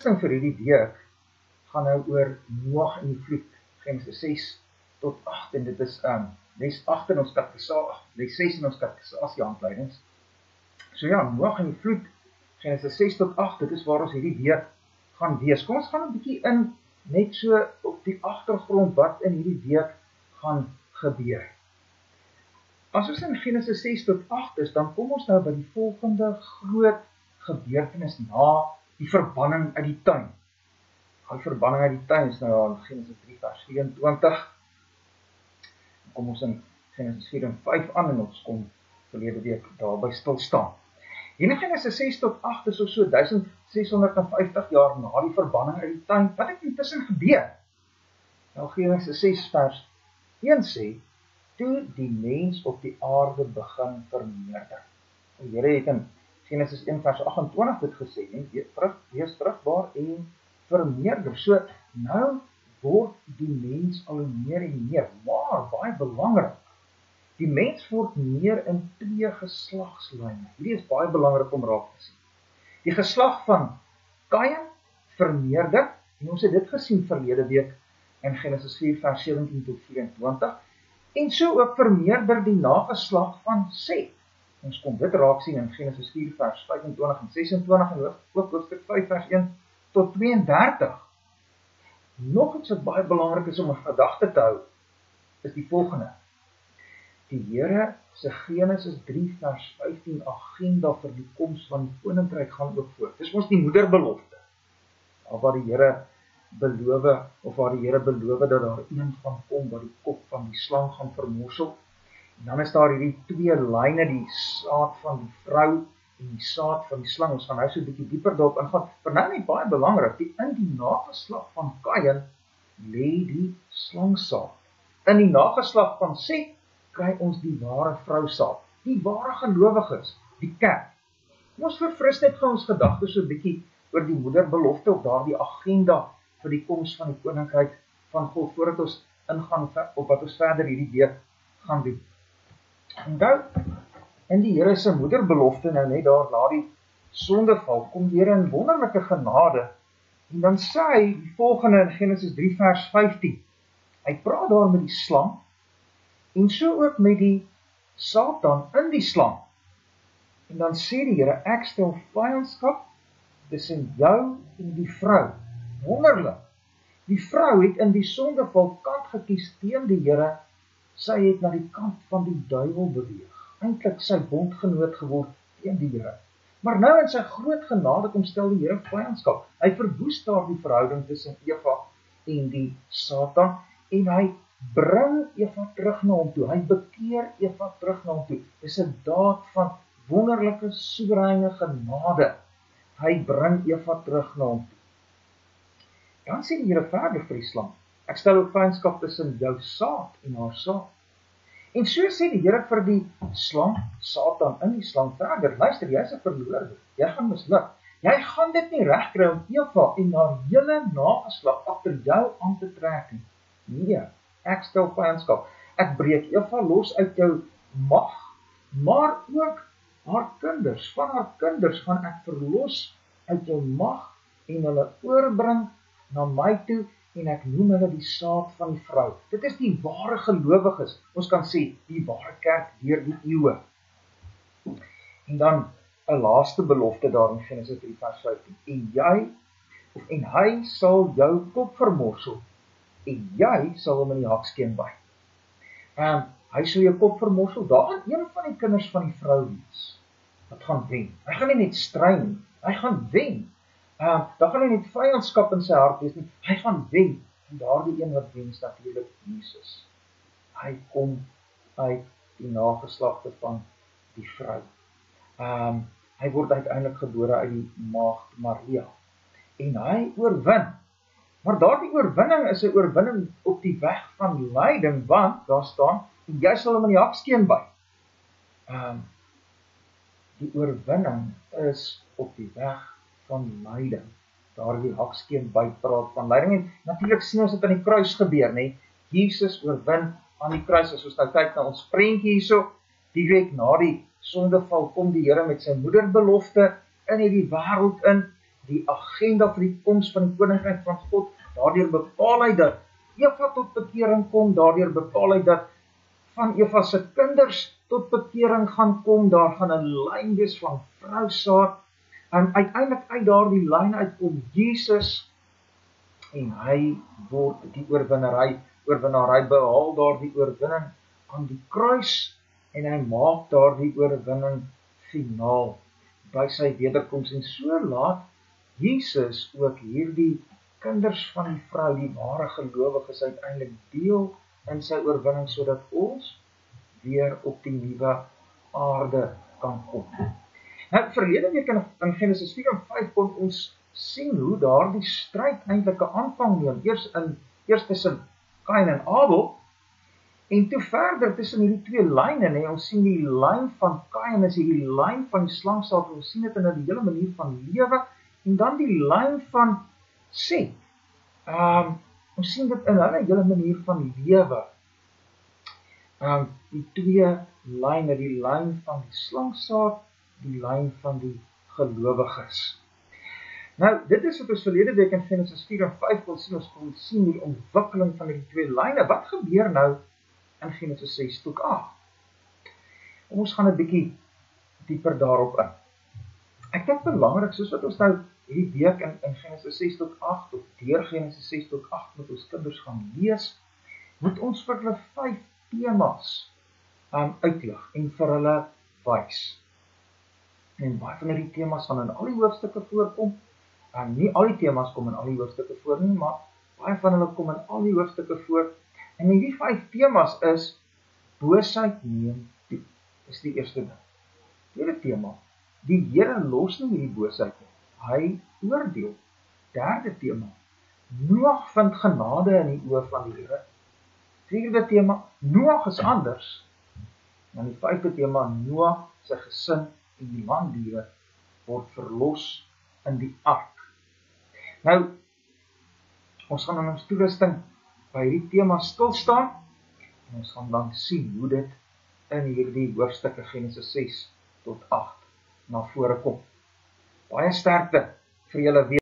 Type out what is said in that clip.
Vir hierdie week gaan nou oor Noag en die vloed, Genesis 6 tot 8, en dit is les 8 in ons katekese, les 6 in ons katekisasie handleidings. So ja, Noag en die vloed, Genesis 6 tot 8, dit is waar ons hierdie week gaan wees. Kom ons gaan 'n bietjie in, net so op die agtergrond, wat in hierdie week gaan gebeur. As ons in Genesis 6 tot 8 is, dan kom ons nou by die volgende groot gebeurtenis na die verbanning uit die tuin. Die verbanning uit die tuin is nou in Genesis 3 vers 24. Kom ons in Genesis 4 en 5 aan, en ons kom verlede week daarby stil staan. Hier in Genesis 6 tot 8 is ons so 1650 jaar na die verbanning uit die tuin. Wat het intussen gebeur? Nou Genesis 6 vers 1 sê, toe die mens op die aarde begin vermeerder. Die Here het in Genesis 1 vers 28 dit gesê, wees vrugbaar en vermeerder. So, nou word die mens al meer en meer, maar baie belangrik, die mens word meer in 2 geslagslyne. Hierdie is baie belangrik om raak te sien. Die geslag van Kain vermeerder, en ons het dit gesien verlede week in Genesis 4 vers 17 tot 24, en so ook vermeerder die nageslag van Set. Ons kom dit raak sien in Genesis 4 vers 25 en 26 en ook hoofstuk 5 vers 1 tot 32. Nog iets wat baie belangrik is om 'n gedagte te hou, is die volgende. Die Here se Genesis 3 vers 15 agenda vir die koms van die koninkryk gaan ook voort. Dis mos die moederbelofte. Waar die Here beloof, dat daar een van kom wat die kop van die slang gaan vermorsel. En dan is daar hierdie 2 lyne, die saad van die vrou en die saad van die slang. Ons gaan nou so 'n bietjie dieper daarop ingaan. Maar nou net baie belangrik, in die nageslag van Kain lê die slangsaad. In die nageslag van Set kry ons die ware vrousaad, die ware gelowiges, die kerk. Ons verfris net gou ons gedagtes so 'n bietjie oor die moederbelofte of daardie agenda vir die koms van die koninkryk van God, voordat ons ingaan op wat ons verder hierdie week gaan doen. Onthou, in die Here se moederbelofte, nou net daar na die sondeval, kom die Here in wonderlike genade, en dan sê hy die volgende in Genesis 3 vers 15. Hy praat daar met die slang, en so ook met die Satan in die slang. En dan sê die Here, ek stel vyandskap tussen jou en die vrou. Wonderlik. Die vrou het in die sondeval kant gekies teen die Here. Sy het na die kant van die duiwel beweeg. Eintlik sy bondgenoot geword teen die Here. Maar nou in sy groot genade kom stel die Here vyandskap. Hy verwoes daar die verhouding tussen Eva en die Satan, en hy bring Eva terug na hom toe. Hy bekeer Eva terug na hom toe. Dis 'n daad van wonderlike soewereine genade. Hy bring Eva terug na hom toe. Dan sê die Here verder vir die slang, ek stel ook vyandskap tussen jou saad en haar saad. En so sê die Here vir die slang, Satan in die slang verder, luister, jy is 'n verloorde, jy gaan misluk. Jy gaan dit nie regkry om Eva en haar hele nageslag agter jou aan te trek nie. Nee, ek stel vyandskap. Ek breek Eva los uit jou mag, maar ook haar kinders. Van haar kinders gaan ek verlos uit jou mag en hulle oorbring na my toe, en ek noem hulle die saad van die vrou. Dit is die ware gelowiges, ons kan sê, die ware kerk deur die eeue. En dan 'n laaste belofte daar in Genesis 3 vers 15. En hy sal jou kop vermorsel, en jy sal hom in die hakskeen byt. Hy sal jou kop vermorsel, daar gaan een van die kinders van die vrou wees, wat gaan wen. Hy gaan nie net stry nie, hy gaan wen. Daar gaan nie net vyandskap in sy hart wees nie, hy gaan wen. En daardie een wat wen is natuurlik Jesus. Hy kom uit die nageslagte van die vrou. Hy word uiteindelik gebore uit die maagd Maria. En hy oorwin. Maar daardie oorwinning is 'n oorwinning op die weg van lyding, want daar staan, en jy sal hom in die hakskeen byt. Die oorwinning is op die weg van lyding. Daardie hakskeen byt praat van lyding, en natuurlik sien ons dit aan die kruis gebeur, nee. Jesus oorwin aan die kruis. As ons nou kyk na ons prentjie hierso, direk na die sondeval kom die Here met sy moederbelofte in hierdie wêreld in. die agenda vir die koms van die koninkryk van God. Daardeur bepaal hy dat Eva tot bekering kom, daardeur bepaal hy dat van Eva se kinders tot bekering gaan kom, daar gaan 'n lyn wees van vrousaad, en uiteindelik uit daardie lyn uitkom Jesus, en hy word die oorwinnaar, hy behaal daardie oorwinning aan die kruis, en hy maak daardie oorwinning finaal by sy wederkoms, en so laat Jesus ook hierdie kinders van die vrou, die ware gelowiges, uiteindelik deel in sy oorwinning, sodat ons weer op die nuwe aarde kan kom. Nou, verlede week in Genesis 4 en 5 kon ons sien hoe daardie stryd eintlik 'n aanvang neem, eers tussen Kain en Abel, en toe verder tussen hierdie twee lyne, ons sien die lyn van Kain is hierdie lyn van die slangsaad, ons sien dit in 'n hele manier van lewe, en dan die lyn van Set. Ons sien dit in 'n hele manier van lewe. Die twee lyne, die lyn van die slangsaad, die lyn van die gelowiges. Nou, dit is wat ons verlede week in Genesis 4 en 5 kon sien, ons kon sien die ontwikkeling van die twee lyne. Wat gebeur nou in Genesis 6 tot 8? Ons gaan 'n bietjie dieper daarop in. Ek dink belangrik, soos wat ons nou hierdie week in Genesis 6 tot 8, of deur Genesis 6 tot 8 met ons kinders gaan lees, moet ons vir hulle 5 temas uitlig en vir hulle wys. En baie van die temas gaan in al die hoofstukke voorkom, en nie al die temas kom in al die hoofstukke voor nie, maar baie van hulle kom in al die hoofstukke voor, en hierdie 5 temas is, boosheid neem toe, is die eerste ding. Tweede tema, die Here los nie hierdie boosheid nie, hy oordeel. Derde tema, Noag vind genade in die oë van die Here. Vierde tema, Noag is anders. En die 5de tema, Noag, sy gesin en die landdiere word verlos in die ark. Nou, ons gaan in ons toerusting by hierdie tema stil staan, en ons gaan dan sien hoe dit in hierdie hoofstukke Genesis 6 tot 8 na vore kom. Baie sterkte vir julle weer.